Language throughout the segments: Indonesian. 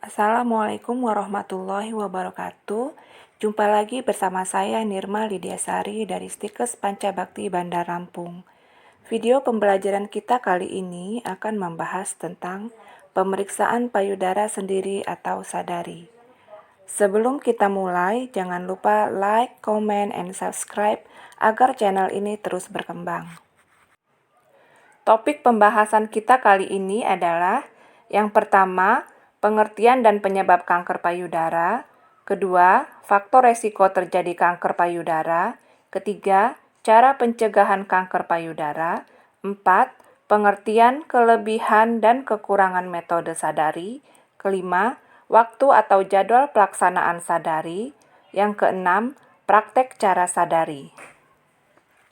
Assalamualaikum warahmatullahi wabarakatuh. Jumpa lagi bersama saya Nirma Lidiasari dari Stikes Pancabakti Bandar Lampung. Video pembelajaran kita kali ini akan membahas tentang pemeriksaan payudara sendiri atau sadari. Sebelum kita mulai, jangan lupa like, comment, and subscribe agar channel ini terus berkembang. Topik pembahasan kita kali ini adalah yang pertama, pengertian dan penyebab kanker payudara. Kedua, faktor resiko terjadi kanker payudara. Ketiga, cara pencegahan kanker payudara. Empat, pengertian, kelebihan, dan kekurangan metode sadari. Kelima, waktu atau jadwal pelaksanaan sadari. Yang keenam, praktek cara sadari.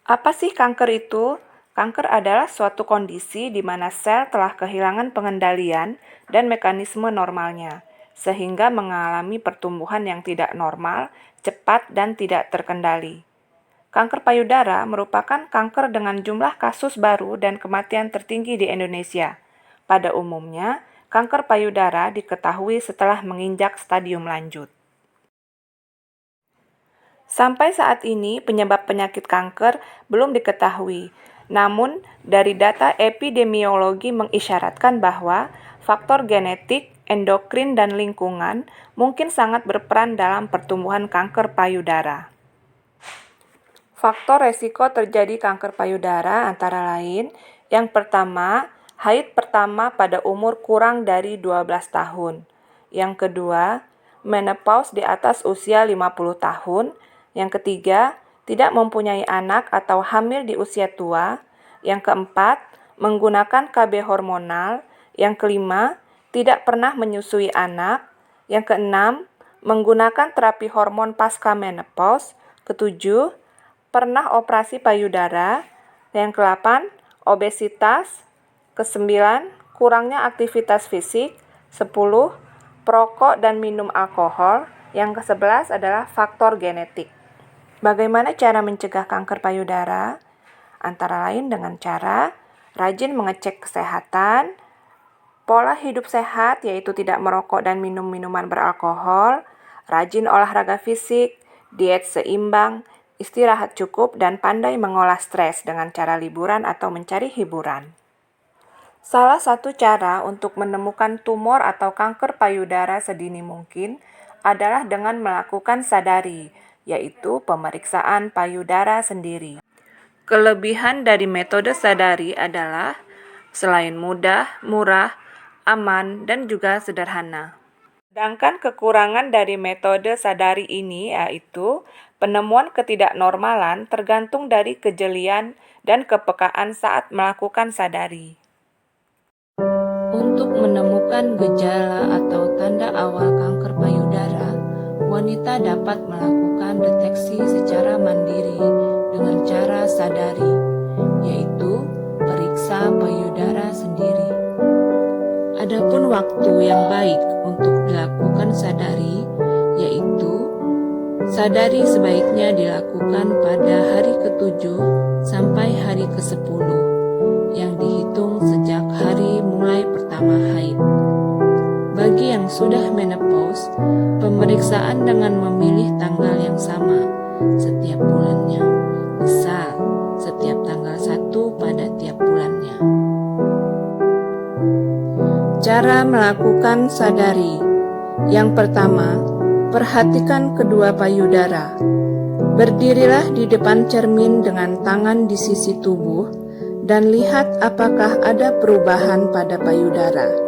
Apa sih kanker itu? Kanker adalah suatu kondisi di mana sel telah kehilangan pengendalian dan mekanisme normalnya, sehingga mengalami pertumbuhan yang tidak normal, cepat, dan tidak terkendali. Kanker payudara merupakan kanker dengan jumlah kasus baru dan kematian tertinggi di Indonesia. Pada umumnya, kanker payudara diketahui setelah menginjak stadium lanjut. Sampai saat ini, penyebab penyakit kanker belum diketahui. Namun, dari data epidemiologi mengisyaratkan bahwa faktor genetik, endokrin, dan lingkungan mungkin sangat berperan dalam pertumbuhan kanker payudara. Faktor resiko terjadi kanker payudara antara lain, yang pertama, haid pertama pada umur kurang dari 12 tahun. Yang kedua, menopause di atas usia 50 tahun. Yang ketiga, tidak mempunyai anak atau hamil di usia tua. Yang keempat, menggunakan KB hormonal. Yang kelima, tidak pernah menyusui anak. Yang keenam, menggunakan terapi hormon pasca menopause. Ketujuh, pernah operasi payudara. Yang kedelapan, obesitas. Kesembilan, kurangnya aktivitas fisik. 10, perokok dan minum alkohol. Yang ke-11 adalah faktor genetik. Bagaimana cara mencegah kanker payudara? Antara lain dengan cara rajin mengecek kesehatan, pola hidup sehat yaitu tidak merokok dan minum minuman beralkohol, rajin olahraga fisik, diet seimbang, istirahat cukup, dan pandai mengolah stres dengan cara liburan atau mencari hiburan. Salah satu cara untuk menemukan tumor atau kanker payudara sedini mungkin adalah dengan melakukan sadari, yaitu pemeriksaan payudara sendiri. Kelebihan dari metode sadari adalah selain mudah, murah, aman, dan juga sederhana. Sedangkan kekurangan dari metode sadari ini yaitu penemuan ketidaknormalan tergantung dari kejelian dan kepekaan saat melakukan sadari. Untuk menemukan gejala atau tanda awal kanker payudara, wanita dapat melakukan deteksi secara mandiri dengan cara sadari, yaitu periksa payudara sendiri. Adapun waktu yang baik untuk dilakukan sadari, yaitu sadari sebaiknya dilakukan pada hari ke-7 sampai hari ke-10, yang dihitung sejak hari mulai pertama haid. Bagi yang sudah menopause, pemeriksaan dengan memilih tanggal yang sama setiap bulannya, misal setiap tanggal 1 pada tiap bulannya. Cara melakukan sadari. Yang pertama, perhatikan kedua payudara. Berdirilah di depan cermin dengan tangan di sisi tubuh dan lihat apakah ada perubahan pada payudara.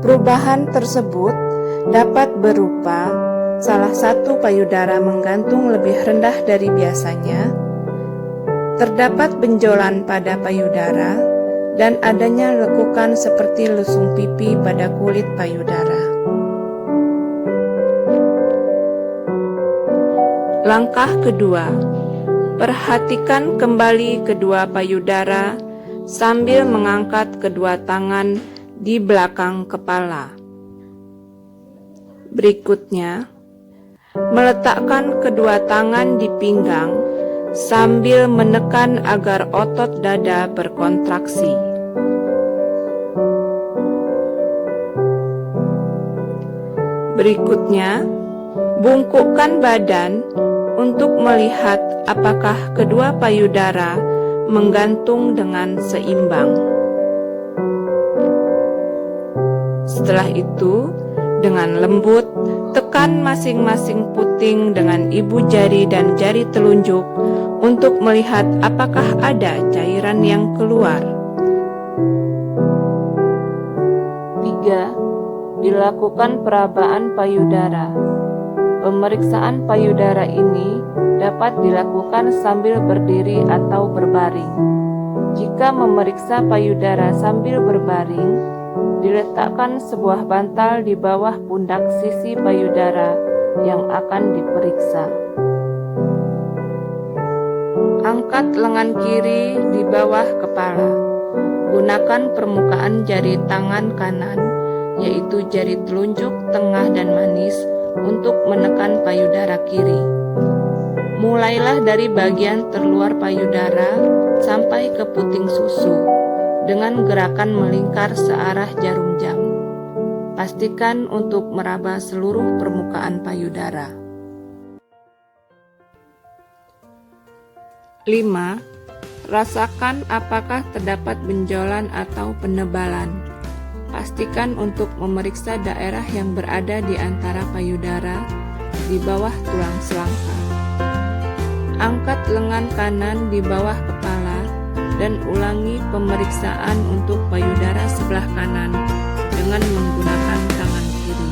Perubahan tersebut dapat berupa salah satu payudara menggantung lebih rendah dari biasanya, terdapat benjolan pada payudara, dan adanya lekukan seperti lesung pipi pada kulit payudara. Langkah kedua, perhatikan kembali kedua payudara sambil mengangkat kedua tangan di belakang kepala. Berikutnya, meletakkan kedua tangan di pinggang sambil menekan agar otot dada berkontraksi. Berikutnya, bungkukkan badan untuk melihat apakah kedua payudara menggantung dengan seimbang. Setelah itu, dengan lembut, tekan masing-masing puting dengan ibu jari dan jari telunjuk untuk melihat apakah ada cairan yang keluar. 3. Dilakukan perabaan payudara. Pemeriksaan payudara ini dapat dilakukan sambil berdiri atau berbaring. Jika memeriksa payudara sambil berbaring, diletakkan sebuah bantal di bawah pundak sisi payudara yang akan diperiksa. Angkat lengan kiri di bawah kepala. Gunakan permukaan jari tangan kanan, yaitu jari telunjuk, tengah, dan manis, untuk menekan payudara kiri. Mulailah dari bagian terluar payudara sampai ke puting susu dengan gerakan melingkar searah jarum jam. Pastikan untuk meraba seluruh permukaan payudara. 5. Rasakan apakah terdapat benjolan atau penebalan. Pastikan untuk memeriksa daerah yang berada di antara payudara di bawah tulang selangkah. Angkat lengan kanan di bawah kepala dan ulangi pemeriksaan untuk payudara sebelah kanan dengan menggunakan tangan kiri.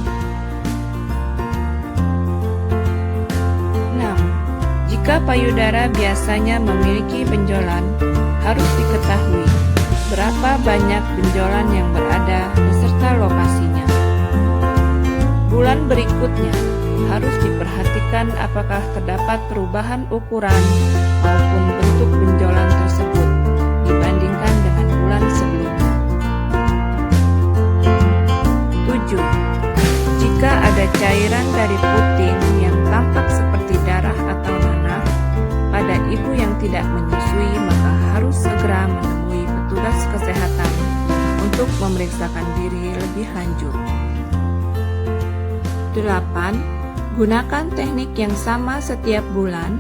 6. Jika payudara biasanya memiliki benjolan, harus diketahui berapa banyak benjolan yang berada beserta lokasinya. Bulan berikutnya harus diperhatikan apakah terdapat perubahan ukuran maupun bentuk benjolan tersebut dibandingkan dengan bulan sebelumnya. 7. Jika ada cairan dari puting yang tampak seperti darah atau nanah pada ibu yang tidak menyusui, maka harus segera menemui petugas kesehatan untuk memeriksakan diri lebih lanjut. 8. Gunakan teknik yang sama setiap bulan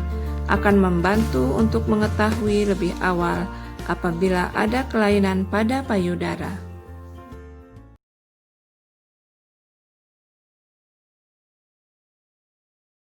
akan membantu untuk mengetahui lebih awal apabila ada kelainan pada payudara.